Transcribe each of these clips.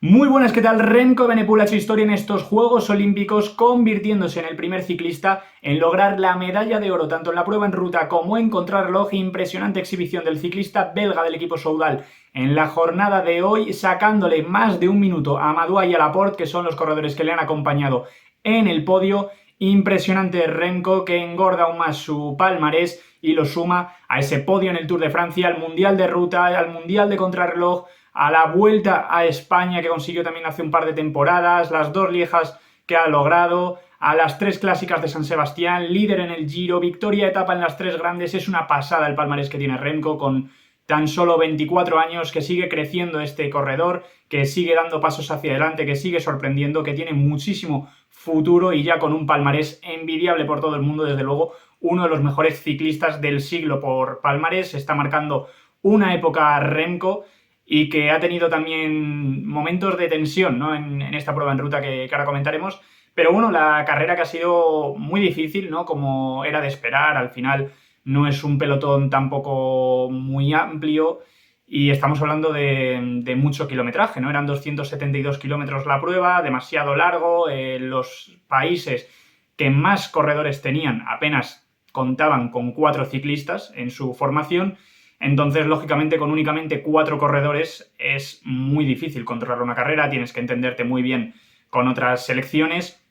Muy buenas, ¿qué tal? Remco Evenepoel ha hecho historia en estos Juegos Olímpicos, convirtiéndose en el primer ciclista en lograr la medalla de oro tanto en la prueba en ruta como en contrarreloj. Impresionante exhibición del ciclista belga del equipo Soudal en la jornada de hoy, sacándole más de un minuto a Madouas y a Laporte, que son los corredores que le han acompañado en el podio. Impresionante Remco, que engorda aún más su palmarés y lo suma a ese podio en el Tour de Francia, al Mundial de Ruta, al Mundial de Contrarreloj, a la Vuelta a España que consiguió también hace un par de temporadas, las 2 Liejas que ha logrado, a las 3 clásicas de San Sebastián, líder en el Giro, victoria etapa en las 3 grandes. Es una pasada el palmarés que tiene Remco con tan solo 24 años, que sigue creciendo este corredor, que sigue dando pasos hacia adelante, que sigue sorprendiendo, que tiene muchísimo futuro y ya con un palmarés envidiable por todo el mundo. Desde luego, uno de los mejores ciclistas del siglo por palmarés. Está marcando una época Remco y que ha tenido también momentos de tensión, ¿no? en esta prueba en ruta que ahora comentaremos. Pero bueno, la carrera que ha sido muy difícil, ¿no? Como era de esperar. Al final no es un pelotón tampoco muy amplio y estamos hablando de mucho kilometraje, ¿no? Eran 272 kilómetros la prueba, demasiado largo. Los países que más corredores tenían apenas contaban con 4 ciclistas en su formación. Entonces, lógicamente, con únicamente 4 corredores es muy difícil controlar una carrera, tienes que entenderte muy bien con otras selecciones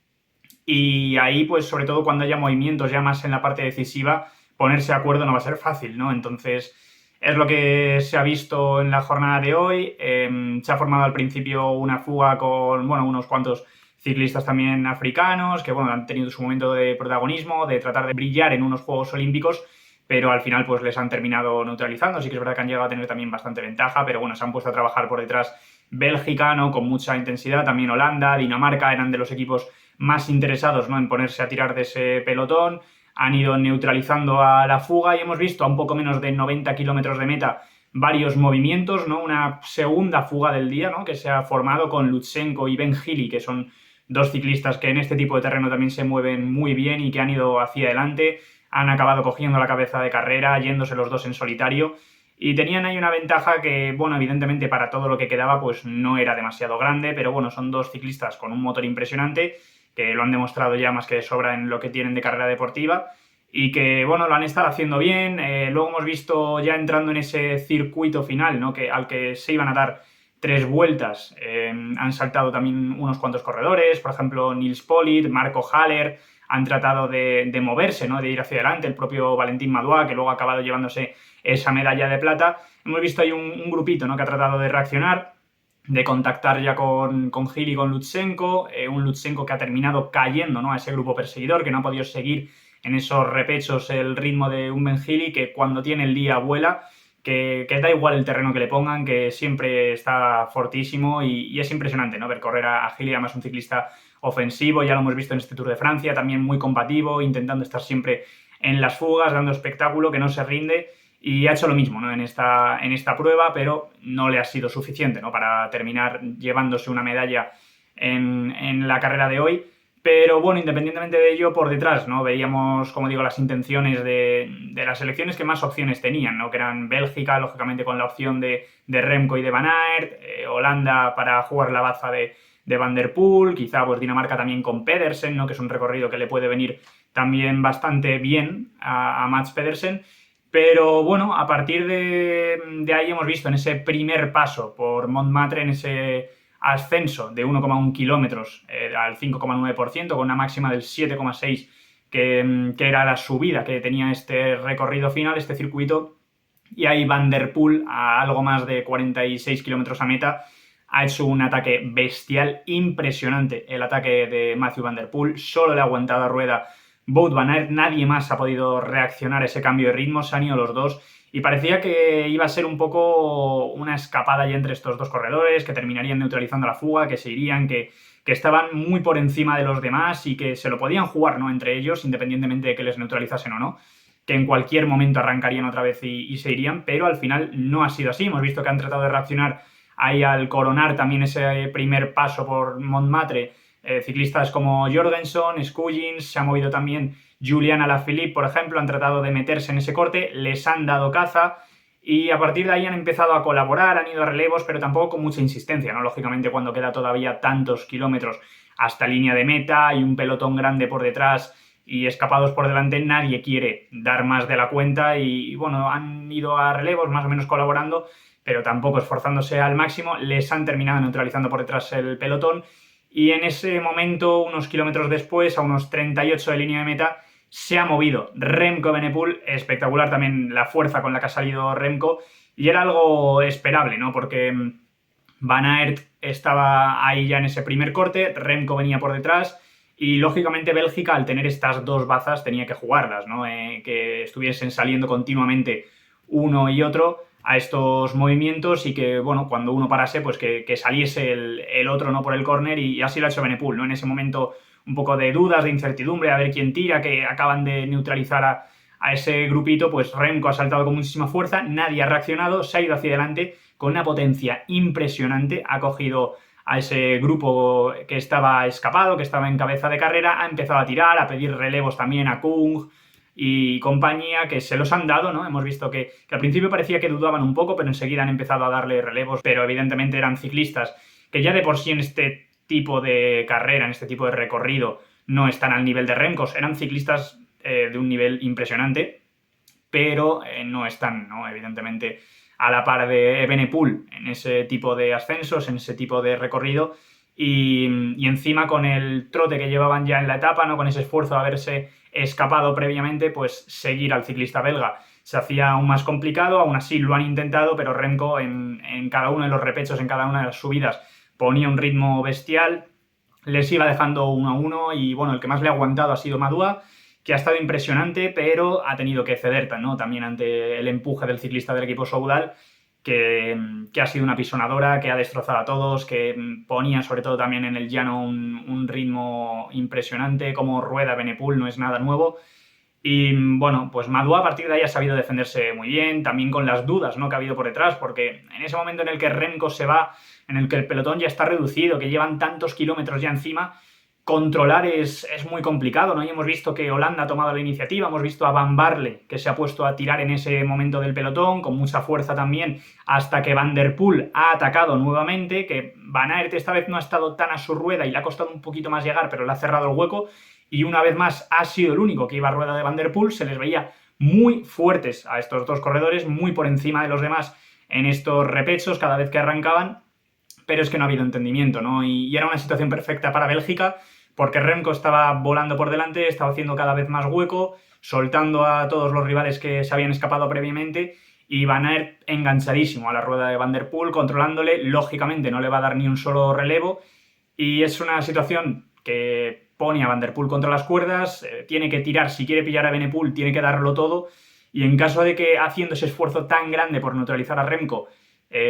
y ahí, pues, sobre todo cuando haya movimientos ya más en la parte decisiva, ponerse de acuerdo no va a ser fácil, ¿no? Entonces, es lo que se ha visto en la jornada de hoy. Se ha formado al principio una fuga con, bueno, unos cuantos ciclistas también africanos que, bueno, han tenido su momento de protagonismo, de tratar de brillar en unos Juegos Olímpicos, pero al final pues les han terminado neutralizando. Sí que es verdad que han llegado a tener también bastante ventaja, pero bueno, se han puesto a trabajar por detrás Bélgica, ¿no? Con mucha intensidad, también Holanda, Dinamarca, eran de los equipos más interesados, ¿no? En ponerse a tirar de ese pelotón. Han ido neutralizando a la fuga y hemos visto a un poco menos de 90 kilómetros de meta varios movimientos, ¿no? Una segunda fuga del día, ¿no? Que se ha formado con Lutsenko y Ben Gili, que son dos ciclistas que en este tipo de terreno también se mueven muy bien y que han ido hacia adelante. Han acabado cogiendo la cabeza de carrera, yéndose los dos en solitario, y tenían ahí una ventaja que, bueno, evidentemente para todo lo que quedaba pues no era demasiado grande, pero bueno, son dos ciclistas con un motor impresionante, que lo han demostrado ya más que de sobra en lo que tienen de carrera deportiva, y que, bueno, lo han estado haciendo bien. Luego hemos visto ya entrando en ese circuito final, ¿no? Al que se iban a dar 3 vueltas. Han saltado también unos cuantos corredores, por ejemplo, Nils Politt, Marco Haller, han tratado de moverse, ¿no? De ir hacia adelante. El propio Valentín Madouas, que luego ha acabado llevándose esa medalla de plata. Hemos visto ahí un grupito, ¿no? Que ha tratado de reaccionar, de contactar ya con Gil y con Lutsenko, un Lutsenko que ha terminado cayendo, ¿no? A ese grupo perseguidor, que no ha podido seguir en esos repechos el ritmo de un Ben Gili, que cuando tiene el día vuela, que da igual el terreno que le pongan, que siempre está fortísimo y es impresionante, ¿no? Ver correr a Gili, además un ciclista ofensivo, ya lo hemos visto en este Tour de Francia, también muy combativo, intentando estar siempre en las fugas, dando espectáculo, que no se rinde, y ha hecho lo mismo, ¿no? en esta prueba, pero no le ha sido suficiente, ¿no? Para terminar llevándose una medalla en la carrera de hoy. Pero bueno, independientemente de ello, por detrás, ¿no? Veíamos, como digo, las intenciones de las selecciones que más opciones tenían, ¿no? Que eran Bélgica, lógicamente con la opción de Remco y de Van Aert, Holanda para jugar la baza de Van der Poel, quizá pues Dinamarca también con Pedersen, ¿no? Que es un recorrido que le puede venir también bastante bien a Mads Pedersen. Pero bueno, a partir de ahí hemos visto en ese primer paso por Montmartre, en ese ascenso de 1,1 kilómetros al 5,9%, con una máxima del 7,6%, que era la subida que tenía este recorrido final, este circuito, y ahí Van der Poel, a algo más de 46 kilómetros a meta, ha hecho un ataque bestial, impresionante el ataque de Mathieu Van der Poel. Solo le ha aguantado a rueda Wout van Aert, nadie más ha podido reaccionar a ese cambio de ritmo, se han ido los dos, y parecía que iba a ser un poco una escapada ya entre estos dos corredores, que terminarían neutralizando la fuga, que se irían, que estaban muy por encima de los demás y que se lo podían jugar, ¿no? Entre ellos, independientemente de que les neutralizasen o no, que en cualquier momento arrancarían otra vez y se irían, pero al final no ha sido así. Hemos visto que han tratado de reaccionar ahí al coronar también ese primer paso por Montmartre, ciclistas como Jorgenson, Scullins, se ha movido también Julian Alaphilippe, por ejemplo, han tratado de meterse en ese corte, les han dado caza y a partir de ahí han empezado a colaborar, han ido a relevos, pero tampoco con mucha insistencia, ¿no? Lógicamente, cuando queda todavía tantos kilómetros hasta línea de meta y un pelotón grande por detrás y escapados por delante, nadie quiere dar más de la cuenta y bueno, han ido a relevos más o menos colaborando, pero tampoco esforzándose al máximo. Les han terminado neutralizando por detrás el pelotón y en ese momento, unos kilómetros después, a unos 38 de línea de meta, se ha movido Remco Evenepoel. Espectacular también la fuerza con la que ha salido Remco, y era algo esperable, ¿no? Porque Van Aert estaba ahí ya en ese primer corte, Remco venía por detrás y lógicamente Bélgica, al tener estas dos bazas, tenía que jugarlas, ¿no? Que estuviesen saliendo continuamente uno y otro a estos movimientos y que, bueno, cuando uno parase, pues que saliese el otro, ¿no? Por el córner, y así lo ha hecho Evenepoel, ¿no? En ese momento un poco de dudas, de incertidumbre, a ver quién tira, que acaban de neutralizar a ese grupito, pues Remco ha saltado con muchísima fuerza, nadie ha reaccionado, se ha ido hacia adelante con una potencia impresionante, ha cogido a ese grupo que estaba escapado, que estaba en cabeza de carrera, ha empezado a tirar, a pedir relevos también a Kung y compañía, que se los han dado, ¿no? Hemos visto que al principio parecía que dudaban un poco, pero enseguida han empezado a darle relevos, pero evidentemente eran ciclistas que ya de por sí en este tipo de carrera, en este tipo de recorrido, no están al nivel de Remco. Eran ciclistas de un nivel impresionante, pero no están, ¿no? Evidentemente, a la par de Evenepoel en ese tipo de ascensos, en ese tipo de recorrido, y encima con el trote que llevaban ya en la etapa, ¿no? Con ese esfuerzo de haberse escapado previamente, pues seguir al ciclista belga se hacía aún más complicado. Aún así lo han intentado, pero Remco en cada uno de los repechos, en cada una de las subidas, ponía un ritmo bestial, les iba dejando 1-1 y bueno, el que más le ha aguantado ha sido Madua, que ha estado impresionante, pero ha tenido que ceder, ¿no? También ante el empuje del ciclista del equipo Soudal, que ha sido una pisonadora, que ha destrozado a todos, que ponía sobre todo también en el llano un ritmo impresionante. Como rueda Evenepoel no es nada nuevo. Y bueno, pues Madua a partir de ahí ha sabido defenderse muy bien, también con las dudas, ¿no? Que ha habido por detrás, porque en ese momento en el que Remco se va, en el que el pelotón ya está reducido, que llevan tantos kilómetros ya encima, controlar es muy complicado, ¿no? Y hemos visto que Holanda ha tomado la iniciativa, hemos visto a Van Barle, que se ha puesto a tirar en ese momento del pelotón, con mucha fuerza también, hasta que Van der Poel ha atacado nuevamente, que Van Aert esta vez no ha estado tan a su rueda y le ha costado un poquito más llegar, pero le ha cerrado el hueco, y una vez más ha sido el único que iba a rueda de Van der Poel. Se les veía muy fuertes a estos dos corredores, muy por encima de los demás en estos repechos cada vez que arrancaban, pero es que no ha habido entendimiento, ¿no? Y era una situación perfecta para Bélgica, porque Remco estaba volando por delante, estaba haciendo cada vez más hueco, soltando a todos los rivales que se habían escapado previamente, y Van Aert enganchadísimo a la rueda de Van der Poel, controlándole. Lógicamente no le va a dar ni un solo relevo, y es una situación que pone a Van der Poel contra las cuerdas. Tiene que tirar, si quiere pillar a Evenepoel, tiene que darlo todo, y en caso de que haciendo ese esfuerzo tan grande por neutralizar a Remco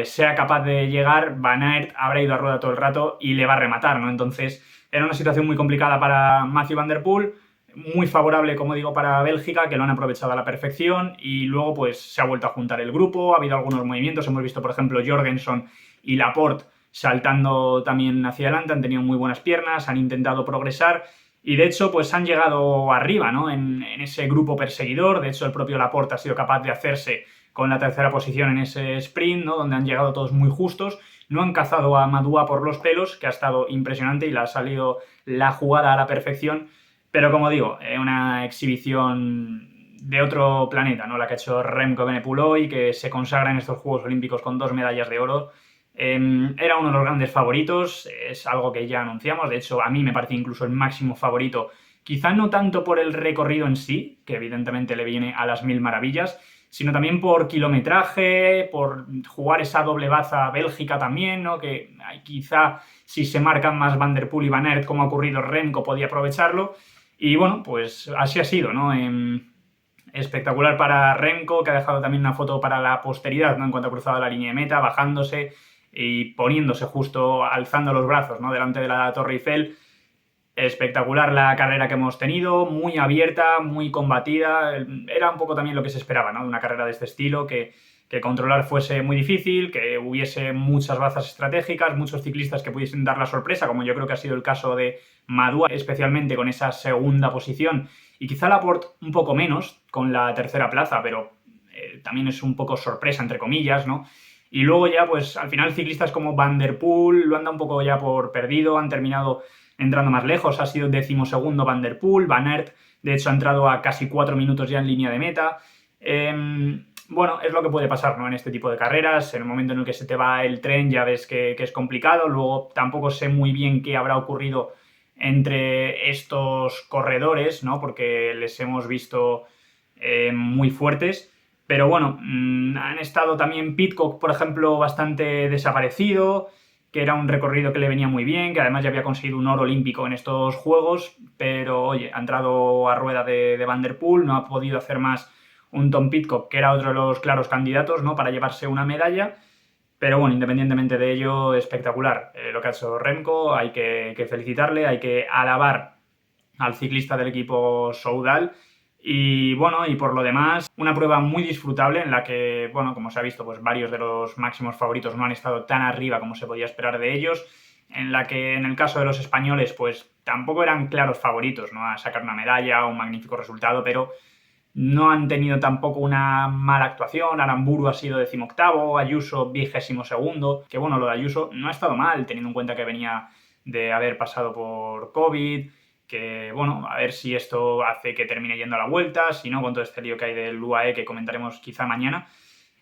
sea capaz de llegar, Van Aert habrá ido a rueda todo el rato y le va a rematar, ¿no? Entonces era una situación muy complicada para Mathieu Van der Poel, muy favorable, como digo, para Bélgica, que lo han aprovechado a la perfección, y luego pues se ha vuelto a juntar el grupo. Ha habido algunos movimientos, hemos visto por ejemplo Jorgenson y Laporte saltando también hacia adelante, han tenido muy buenas piernas, han intentado progresar y de hecho pues han llegado arriba, ¿no? En ese grupo perseguidor. De hecho el propio Laporte ha sido capaz de hacerse con la tercera posición en ese sprint, ¿no? Donde han llegado todos muy justos. No han cazado a Madua por los pelos, que ha estado impresionante y le ha salido la jugada a la perfección, pero como digo, una exhibición de otro planeta, ¿no? La que ha hecho Remco Evenepoel hoy, que se consagra en estos Juegos Olímpicos con 2 medallas de oro. Era uno de los grandes favoritos, es algo que ya anunciamos. De hecho, a mí me parece incluso el máximo favorito, quizá no tanto por el recorrido en sí, que evidentemente le viene a las mil maravillas, sino también por kilometraje, por jugar esa doble baza a Bélgica también, ¿no? Que quizá si se marcan más Van der Poel y Van Aert, como ha ocurrido, Remco podía aprovecharlo. Y bueno, pues así ha sido, ¿no? Espectacular para Remco, que ha dejado también una foto para la posteridad, ¿no? En cuanto ha cruzado la línea de meta, bajándose y poniéndose justo, alzando los brazos, ¿no? Delante de la Torre Eiffel. Espectacular la carrera que hemos tenido, muy abierta, muy combatida. Era un poco también lo que se esperaba, ¿no? De una carrera de este estilo, que controlar fuese muy difícil, que hubiese muchas bazas estratégicas, muchos ciclistas que pudiesen dar la sorpresa, como yo creo que ha sido el caso de Madua, especialmente con esa segunda posición, y quizá Laporte un poco menos con la tercera plaza, pero también es un poco sorpresa, entre comillas, ¿no? Y luego ya, pues al final ciclistas como Van der Poel lo han dado un poco ya por perdido, han terminado entrando más lejos, ha sido 12º Van der Poel, Van Aert, de hecho ha entrado a casi 4 minutos ya en línea de meta. Bueno, es lo que puede pasar, ¿no? En este tipo de carreras, en el momento en el que se te va el tren ya ves que es complicado, luego tampoco sé muy bien qué habrá ocurrido entre estos corredores, ¿no? Porque les hemos visto muy fuertes, pero bueno, han estado también Pidcock, por ejemplo, bastante desaparecido, que era un recorrido que le venía muy bien, que además ya había conseguido un oro olímpico en estos Juegos, pero oye, ha entrado a rueda de Van der Poel, no ha podido hacer más un Tom Pidcock, que era otro de los claros candidatos, ¿no?, para llevarse una medalla. Pero bueno, independientemente de ello, espectacular lo que ha hecho Remco, hay que felicitarle, hay que alabar al ciclista del equipo Soudal. Y bueno, y por lo demás, una prueba muy disfrutable en la que, bueno, como se ha visto, pues varios de los máximos favoritos no han estado tan arriba como se podía esperar de ellos, en la que en el caso de los españoles, pues tampoco eran claros favoritos, ¿no?, a sacar una medalla o un magnífico resultado, pero no han tenido tampoco una mala actuación. Aramburu ha sido 18º, Ayuso 22º, que bueno, lo de Ayuso no ha estado mal, teniendo en cuenta que venía de haber pasado por COVID, que bueno, a ver si esto hace que termine yendo a la Vuelta, si no, con todo este lío que hay del UAE que comentaremos quizá mañana.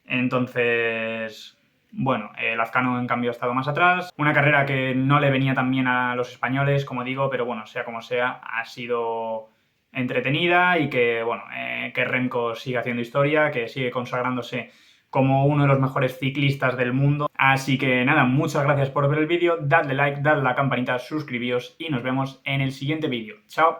Entonces, bueno, Lazcano en cambio ha estado más atrás. Una carrera que no le venía tan bien a los españoles, como digo, pero bueno, sea como sea, ha sido entretenida y que, bueno, que Remco sigue haciendo historia, que sigue consagrándose como uno de los mejores ciclistas del mundo. Así que nada, muchas gracias por ver el vídeo, dadle like, dadle a la campanita, suscribíos y nos vemos en el siguiente vídeo. ¡Chao!